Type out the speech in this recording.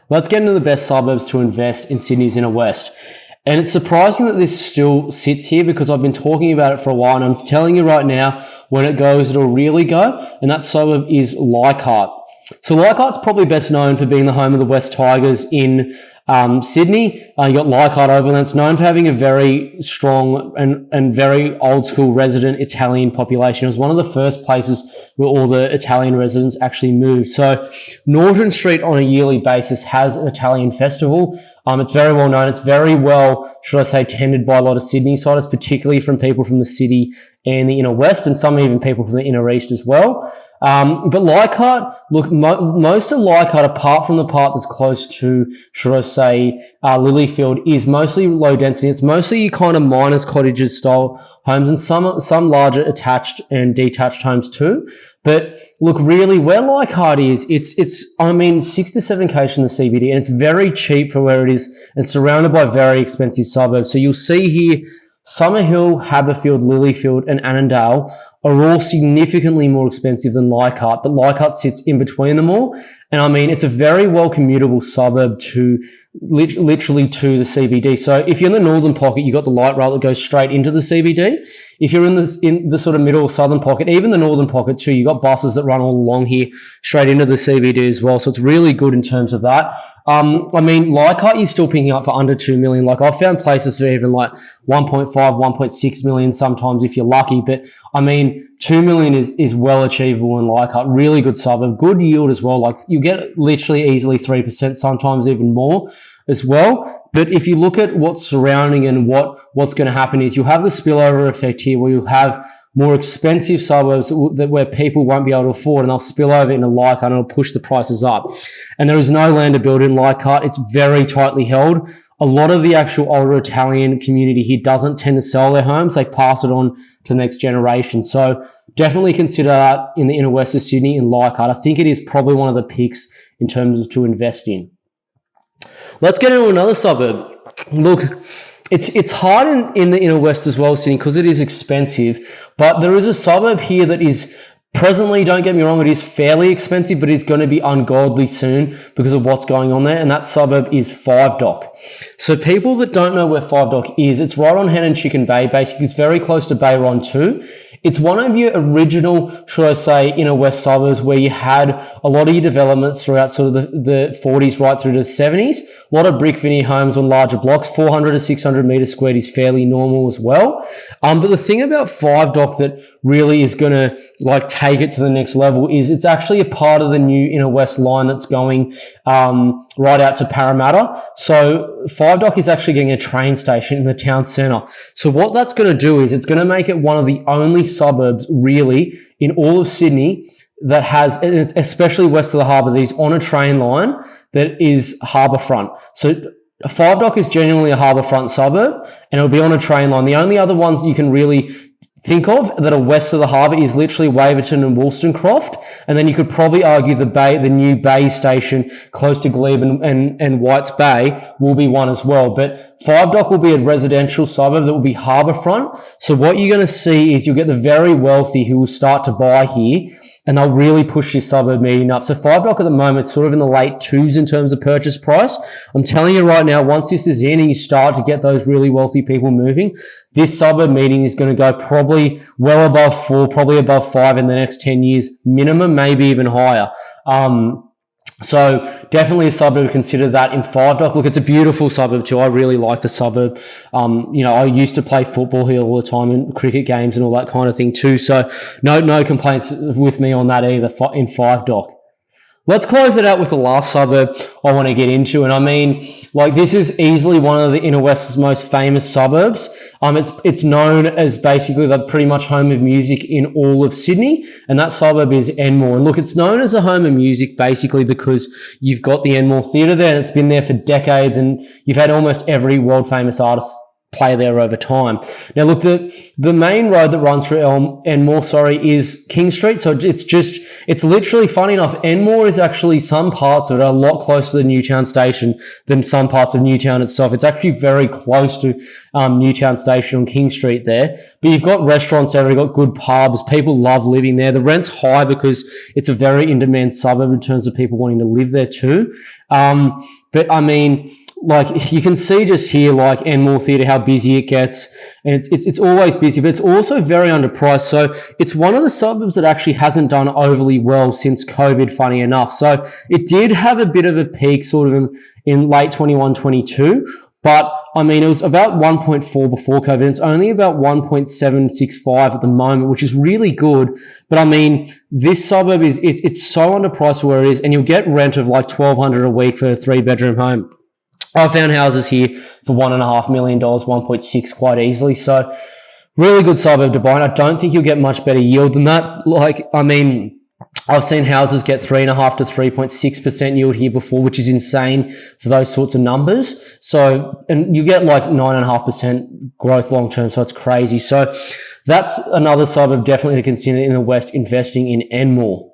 Let's get into the best suburbs to invest in Sydney's inner west. And it's surprising that this still sits here because I've been talking about it for a while, and I'm telling you right now, when it goes, it'll really go. And that suburb is Leichhardt. So Leichhardt's probably best known for being the home of the West Tigers in Sydney. You got Leichhardt over there. It's known for having a very strong and very old school resident Italian population. It was one of the first places where all the Italian residents actually moved. So Norton Street on a yearly basis has an Italian festival. It's very well known. It's very well, should I say, tended by a lot of Sydney-siders, particularly from people from the city and the inner west, and some even people from the inner east as well. But Leichhardt, look, most of Leichhardt, apart from the part that's close to, should I say, Lilyfield, is mostly low density. It's mostly kind of miners' cottages style homes, and some larger attached and detached homes too. But look, really, where Leichhardt is, it's 6 to 7 k's from the CBD, and it's very cheap for where it is, and surrounded by very expensive suburbs. So you'll see here, Summerhill, Haberfield, Lilyfield, and Annandale are all significantly more expensive than Leichhardt, but Leichhardt sits in between them all. And it's a very well commutable suburb to literally to the CBD. So if you're in the northern pocket, you've got the light rail that goes straight into the CBD. If you're in the sort of middle or southern pocket, even the northern pocket too, you've got buses that run all along here straight into the CBD as well. So it's really good in terms of that. Leichhardt is still picking up for under 2 million. Like, I've found places for even like 1.5, 1.6 million sometimes if you're lucky. But 2 million is well achievable in Leichhardt. Really good suburb, good yield as well. Like, you get literally easily 3%, sometimes even more as well. But if you look at what's surrounding and what's going to happen is you'll have the spillover effect here, where you'll have more expensive suburbs where people won't be able to afford, and they'll spill over into Leichhardt and it'll push the prices up. And there is no land to build in Leichhardt. It's very tightly held. A lot of the actual older Italian community here doesn't tend to sell their homes. They pass it on to the next generation. So definitely consider that in the inner west of Sydney in Leichhardt. I think it is probably one of the picks in terms of to invest in. Let's get into another suburb. Look, it's hard in the inner west as well, Sydney, because it is expensive. But there is a suburb here that is presently, don't get me wrong, it is fairly expensive, but it's going to be ungodly soon because of what's going on there. And that suburb is Five Dock. So people that don't know where Five Dock is, it's right on Hen and Chicken Bay. Basically, it's very close to Bayron too. It's one of your original, should I say, inner west suburbs where you had a lot of your developments throughout sort of the 40s right through to the 70s. A lot of brick veneer homes on larger blocks. 400 to 600 metres squared is fairly normal as well. But the thing about Five Dock that really is going to take it to the next level is it's actually a part of the new inner west line that's going right out to Parramatta. So Five Dock is actually getting a train station in the town centre. So what that's going to do is it's going to make it one of the only suburbs really in all of Sydney that has, especially west of the harbour, that is on a train line that is harbourfront. So Five Dock is genuinely a harbourfront suburb, and it'll be on a train line. The only other ones you can really think of that are west of the harbour is literally Waverton and Wollstonecroft, and then you could probably argue the new Bay station close to Glebe and Whites Bay will be one as well. But Five Dock will be a residential suburb that will be harbourfront. So what you're going to see is you'll get the very wealthy who will start to buy here, and they'll really push this suburb median up. So Five Dock at the moment is sort of in the late twos in terms of purchase price. I'm telling you right now, once this is in and you start to get those really wealthy people moving, this suburb median is going to go probably well above 4, probably above 5 in the next 10 years minimum, maybe even higher. So definitely a suburb to consider that in Five Dock. Look, it's a beautiful suburb too. I really like the suburb. I used to play football here all the time and cricket games and all that kind of thing too. So no complaints with me on that either in Five Dock. Let's close it out with the last suburb I want to get into. And this is easily one of the inner west's most famous suburbs. It's known as basically the pretty much home of music in all of Sydney. And that suburb is Enmore. And look, it's known as a home of music basically because you've got the Enmore Theatre there, and it's been there for decades. And you've had almost every world famous artist play there over time. Now, look, the main road that runs through Enmore, is King Street. So it's literally, funny enough, Enmore is actually, some parts of it are a lot closer to Newtown Station than some parts of Newtown itself. It's actually very close to Newtown Station on King Street there. But you've got restaurants there, you've got good pubs, people love living there. The rent's high because it's a very in-demand suburb in terms of people wanting to live there too. But I mean, like, you can see just here, like Enmore Theatre, how busy it gets, and it's always busy, but it's also very underpriced. So it's one of the suburbs that actually hasn't done overly well since COVID, funny enough. So it did have a bit of a peak sort of in late 21, 22, but I mean, it was about 1.4 before COVID, and it's only about 1.765 at the moment, which is really good. But I mean, this suburb it's so underpriced where it is, and you'll get rent of like $1,200 a week for a 3-bedroom home. I found houses here for $1.5 million, 1.6 quite easily. So really good suburb to buy. And I don't think you'll get much better yield than that. Like, I mean, I've seen houses get 3.5 to 3.6% yield here before, which is insane for those sorts of numbers. So, and you get like 9.5% growth long term. So it's crazy. So that's another suburb definitely to consider in the West, investing in Enmore.